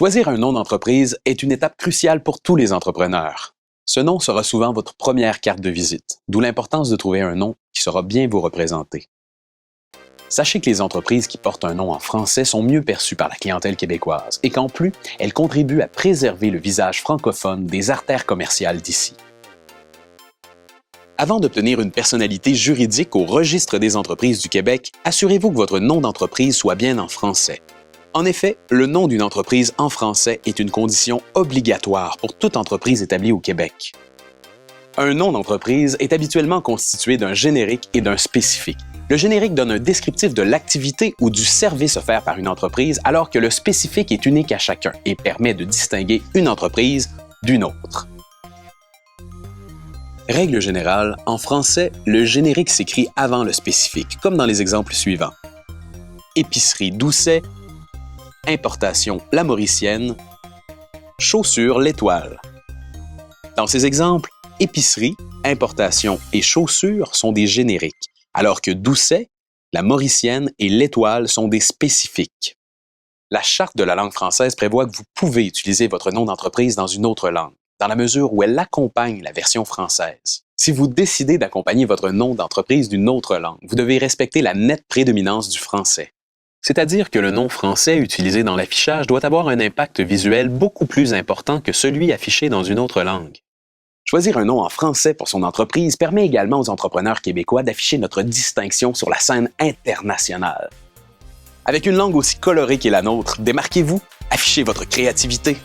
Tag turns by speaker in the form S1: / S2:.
S1: Choisir un nom d'entreprise est une étape cruciale pour tous les entrepreneurs. Ce nom sera souvent votre première carte de visite, d'où l'importance de trouver un nom qui saura bien vous représenter. Sachez que les entreprises qui portent un nom en français sont mieux perçues par la clientèle québécoise et qu'en plus, elles contribuent à préserver le visage francophone des artères commerciales d'ici. Avant d'obtenir une personnalité juridique au Registre des entreprises du Québec, assurez-vous que votre nom d'entreprise soit bien en français. En effet, le nom d'une entreprise en français est une condition obligatoire pour toute entreprise établie au Québec. Un nom d'entreprise est habituellement constitué d'un générique et d'un spécifique. Le générique donne un descriptif de l'activité ou du service offert par une entreprise, alors que le spécifique est unique à chacun et permet de distinguer une entreprise d'une autre. Règle générale, en français, le générique s'écrit avant le spécifique, comme dans les exemples suivants. Épicerie Doucet, Importation La Mauricienne, Chaussures L'Étoile. Dans ces exemples, épicerie, importation et chaussures sont des génériques, alors que Doucet, La Mauricienne et L'Étoile sont des spécifiques. La Charte de la langue française prévoit que vous pouvez utiliser votre nom d'entreprise dans une autre langue, dans la mesure où elle accompagne la version française. Si vous décidez d'accompagner votre nom d'entreprise d'une autre langue, vous devez respecter la nette prédominance du français. C'est-à-dire que le nom français utilisé dans l'affichage doit avoir un impact visuel beaucoup plus important que celui affiché dans une autre langue. Choisir un nom en français pour son entreprise permet également aux entrepreneurs québécois d'afficher notre distinction sur la scène internationale. Avec une langue aussi colorée qu'est la nôtre, démarquez-vous, affichez votre créativité.